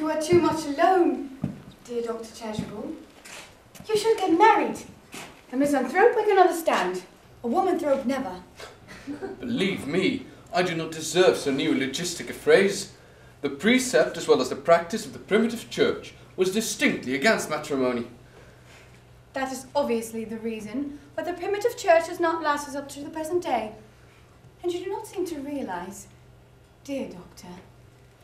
You are too much alone, dear Dr. Chasuble. You should get married. A misanthrope I can understand. A womanthrope never. Believe me, I do not deserve so neologistic a phrase. The precept, as well as the practice of the primitive church, was distinctly against matrimony. That is obviously the reason why the primitive church has not lasted up to the present day. And you do not seem to realise, dear doctor,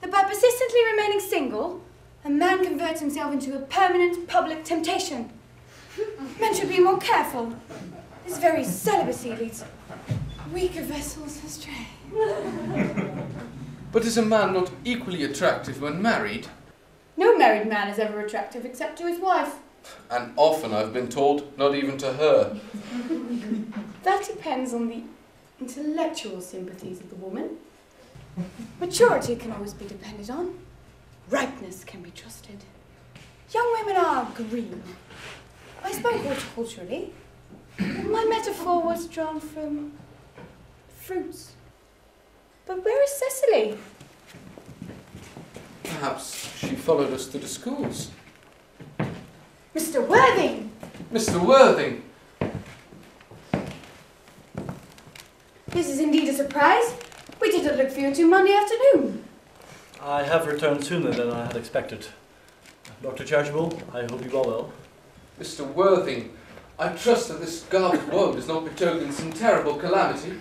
that by persistently remaining single, a man converts himself into a permanent public temptation. Men should be more careful. This very celibacy leads weaker vessels astray. But is a man not equally attractive when married? No married man is ever attractive except to his wife. And often I've been told, not even to her. That depends on the intellectual sympathies of the woman. Maturity can always be depended on. Ripeness can be trusted. Young women are green. I spoke horticulturally. My metaphor was drawn from fruits. But where is Cecily? Perhaps she followed us to the schools. Mr. Worthing! Mr. Worthing! This is indeed a surprise. We did not look for you until Monday afternoon. I have returned sooner than I had expected. Dr. Chasuble, I hope you are well. Mr. Worthing, I trust that this garbled woe does not betoken some terrible calamity.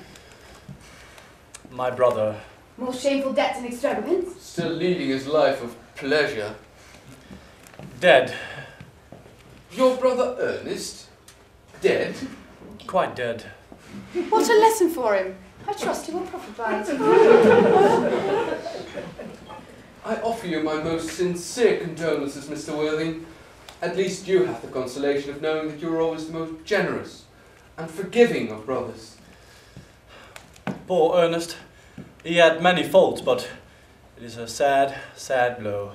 My brother. More shameful debts and extravagance. Still leading his life of pleasure. Dead. Your brother Ernest? Dead? Quite dead. What a lesson for him. I trust he will profit by it. I offer you my most sincere condolences, Mr. Worthing. At least you have the consolation of knowing that you are always the most generous and forgiving of brothers. Poor Ernest. He had many faults, but it is a sad, sad blow.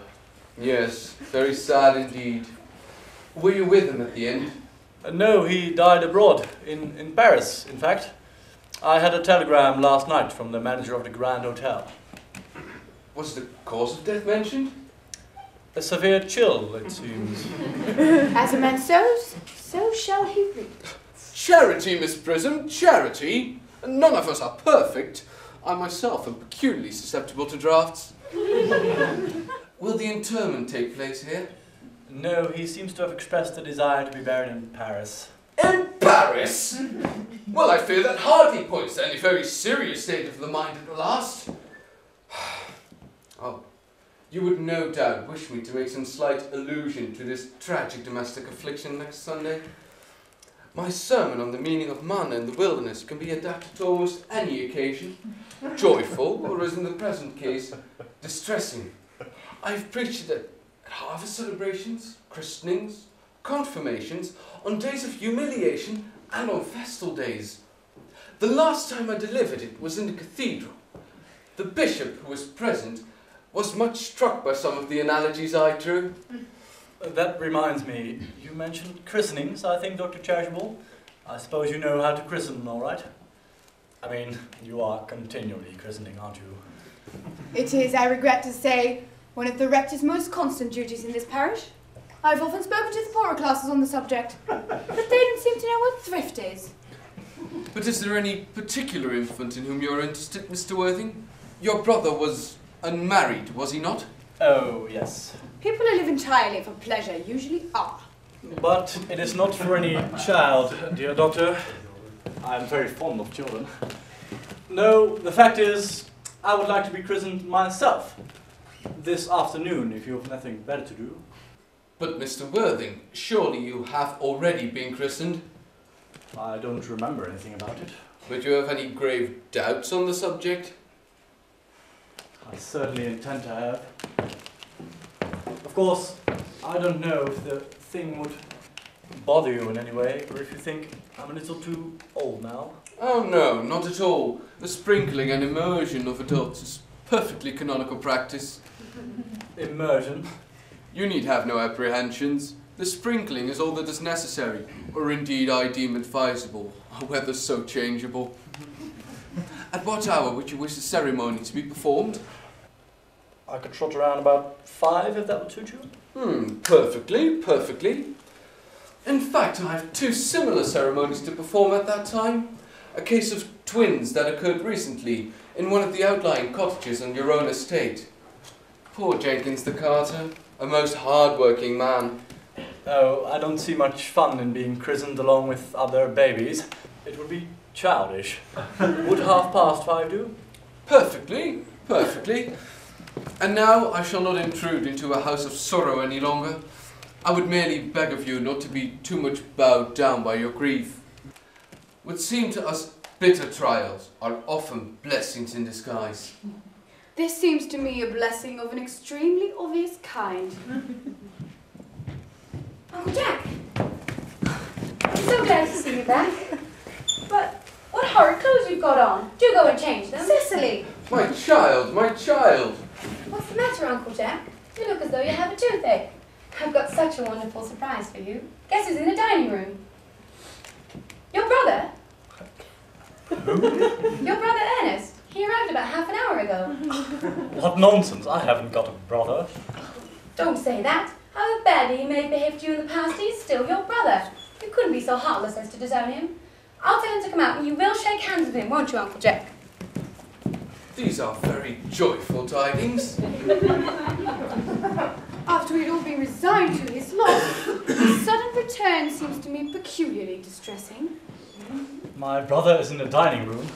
Yes, very sad indeed. Were you with him at the end? No, he died abroad, in Paris, in fact. I had a telegram last night from the manager of the Grand Hotel. Was the cause of death mentioned? A severe chill, it seems. As a man sows, so shall he reap. Charity, Miss Prism, charity. None of us are perfect. I myself am peculiarly susceptible to drafts. Will the interment take place here? No, he seems to have expressed a desire to be buried in Paris. In Paris? Well, I fear that hardly points to any very serious state of the mind at the last. Oh, you would no doubt wish me to make some slight allusion to this tragic domestic affliction next Sunday. My sermon on the meaning of manna in the wilderness can be adapted to almost any occasion, joyful, or as in the present case, distressing. I've preached it at harvest celebrations, christenings, confirmations, on days of humiliation, and on festal days. The last time I delivered it was in the cathedral. The bishop, who was present, was much struck by some of the analogies I drew. That reminds me, you mentioned christenings, I think, Dr. Chasuble. I suppose you know how to christen, all right? I mean, you are continually christening, aren't you? It is, I regret to say, one of the rector's most constant duties in this parish. I've often spoken to the poorer classes on the subject, but they don't seem to know what thrift is. But is there any particular infant in whom you are interested, Mr. Worthing? Your brother was unmarried, was he not? Oh, yes. People who live entirely for pleasure usually are. But it is not for any child, dear doctor. I am very fond of children. No, the fact is, I would like to be christened myself. This afternoon, if you have nothing better to do. But, Mr. Worthing, surely you have already been christened? I don't remember anything about it. But you have any grave doubts on the subject? I certainly intend to have. Of course, I don't know if the thing would bother you in any way, or if you think I'm a little too old now. Oh no, not at all. The sprinkling and immersion of adults is perfectly canonical practice. Immersion? You need have no apprehensions. The sprinkling is all that is necessary, or indeed I deem advisable, whether so changeable. At what hour would you wish the ceremony to be performed? I could trot around about 5 if that would suit you. Perfectly, perfectly. In fact, I have 2 similar ceremonies to perform at that time. A case of twins that occurred recently in one of the outlying cottages on your own estate. Poor Jenkins the carter, a most hard-working man. Oh, I don't see much fun in being christened along with other babies. It would be childish. Would 5:30 do? Perfectly, perfectly. And now I shall not intrude into a house of sorrow any longer. I would merely beg of you not to be too much bowed down by your grief. What seem to us bitter trials are often blessings in disguise. This seems to me a blessing of an extremely obvious kind. Uncle Jack! I'm so glad to see you back. But what horrid clothes you've got on. Do go and change them. Cecily! My child, my child! What's the matter, Uncle Jack? You look as though you have a toothache. I've got such a wonderful surprise for you. Guess who's in the dining room? Your brother? Who? Your brother Ernest. He arrived about half an hour ago. What nonsense, I haven't got a brother. Don't say that. However badly he may have behaved to you in the past, he's still your brother. You couldn't be so heartless as to disown him. I'll tell him to come out and you will shake hands with him, won't you, Uncle Jack? These are very joyful tidings. After we'd all been resigned to his loss, his sudden return seems to me peculiarly distressing. My brother is in the dining room.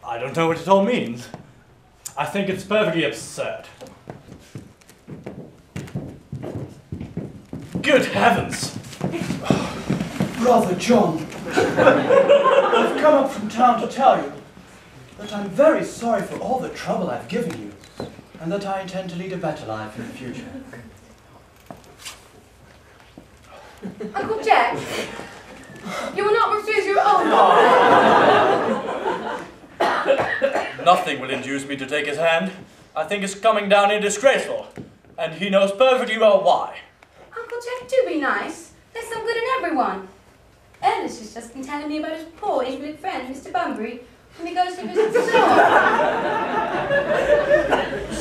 I don't know what it all means. I think it's perfectly absurd. Good heavens! Brother John, I've come up from town to tell you that I'm very sorry for all the trouble I've given you, and that I intend to lead a better life in the future. Uncle Jack, you will not refuse your own. Nothing will induce me to take his hand. I think his coming down here disgraceful, and he knows perfectly well why. Uncle Jack, do be nice. There's some good in everyone. Ernest has just been telling me about his poor invalid friend, Mr. Bunbury, whom he goes to visit the store.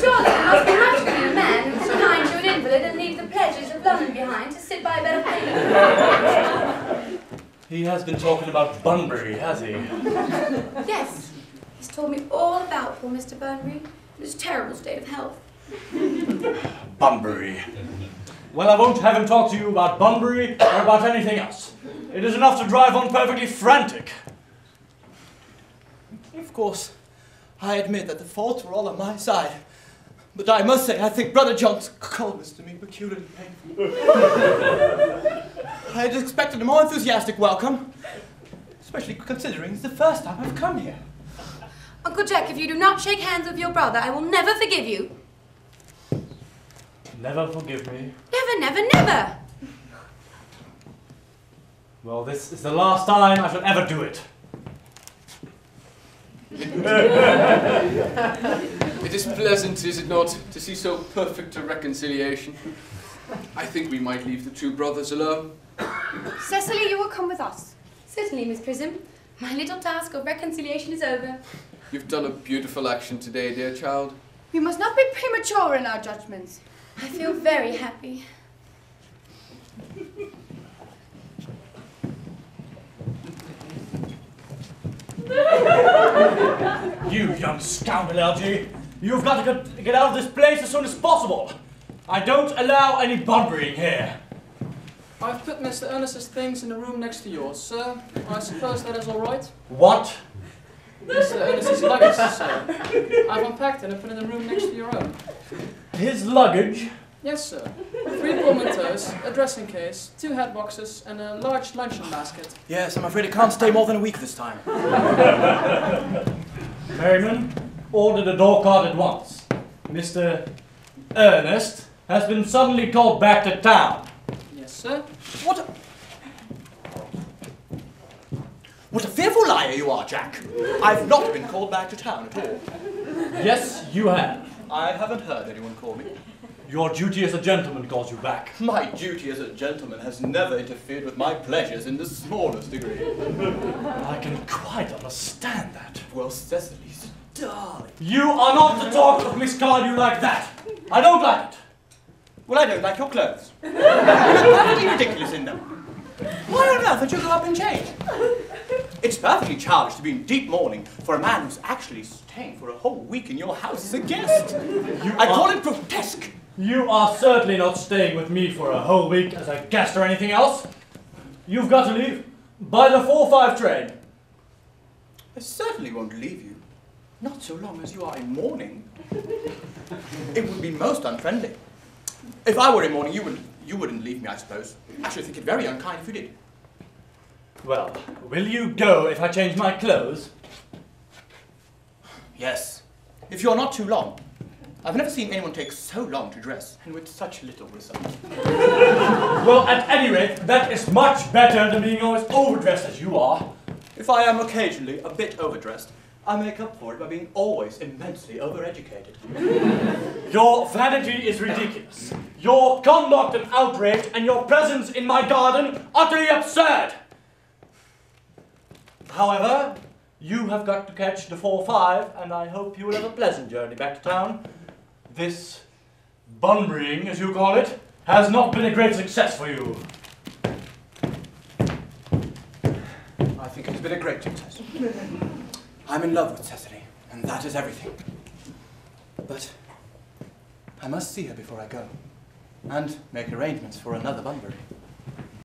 Surely it must be much for a man who's kind to an invalid and leave the pleasures of London behind to sit by a bed of pain. He has been talking about Bunbury, has he? Yes. He's told me all about poor Mr. Bunbury and his terrible state of health. Bunbury. Well, I won't have him talk to you about Bunbury or about anything else. It is enough to drive one perfectly frantic. Of course, I admit that the faults were all on my side, but I must say I think Brother John's coldness to me peculiarly painful. I had expected a more enthusiastic welcome, especially considering it's the first time I've come here. Uncle Jack, if you do not shake hands with your brother, I will never forgive you. Never forgive me. Never, never, never! Well, this is the last time I shall ever do it. It is pleasant, is it not, to see so perfect a reconciliation. I think we might leave the 2 brothers alone. Cecily, you will come with us. Certainly, Miss Prism. My little task of reconciliation is over. You've done a beautiful action today, dear child. We must not be premature in our judgments. I feel very happy. You young scoundrel, Algie. You've got to get out of this place as soon as possible. I don't allow any Bunburying here. I've put Mr. Ernest's things in the room next to yours, sir. I suppose that is all right. What? Mr. Ernest's luggage, sir. I've unpacked it and put it in the room next to your own. His luggage? Yes, sir. 3 portmanteaus, a dressing case, 2 hat boxes, and a large luncheon basket. Yes, I'm afraid it can't stay more than a week this time. Merriman, order the door card at once. Mr. Ernest has been suddenly called back to town. Yes, sir. What a fearful liar you are, Jack. I've not been called back to town at all. Yes, you have. I haven't heard anyone call me. Your duty as a gentleman calls you back. My duty as a gentleman has never interfered with my pleasures in the smallest degree. I can quite understand that. Well, Cecily's darling. You are not to talk of Miss Cardew like that. I don't like it. Well, I don't like your clothes. You look perfectly ridiculous in them. Why on earth don't you go up and change? It's perfectly childish to be in deep mourning for a man who's actually staying for a whole week in your house as a guest. I call it grotesque. You are certainly not staying with me for a whole week as a guest or anything else. You've got to leave by the 4:05 train. I certainly won't leave you. Not so long as you are in mourning. It would be most unfriendly. If I were in mourning, you wouldn't leave me, I suppose. I should think it very unkind if you did. Well, will you go if I change my clothes? Yes. If you're not too long. I've never seen anyone take so long to dress, and with such little result. Well, at any rate, that is much better than being always overdressed as you are. If I am occasionally a bit overdressed, I make up for it by being always immensely overeducated. Your vanity is ridiculous. Your conduct an outrage, and your presence in my garden utterly absurd. However, you have got to catch the 4:05, and I hope you will have a pleasant journey back to town. This bunburying, as you call it, has not been a great success for you. I think it has been a great success. I'm in love with Cecily, and that is everything. But I must see her before I go, and make arrangements for another Bunbury.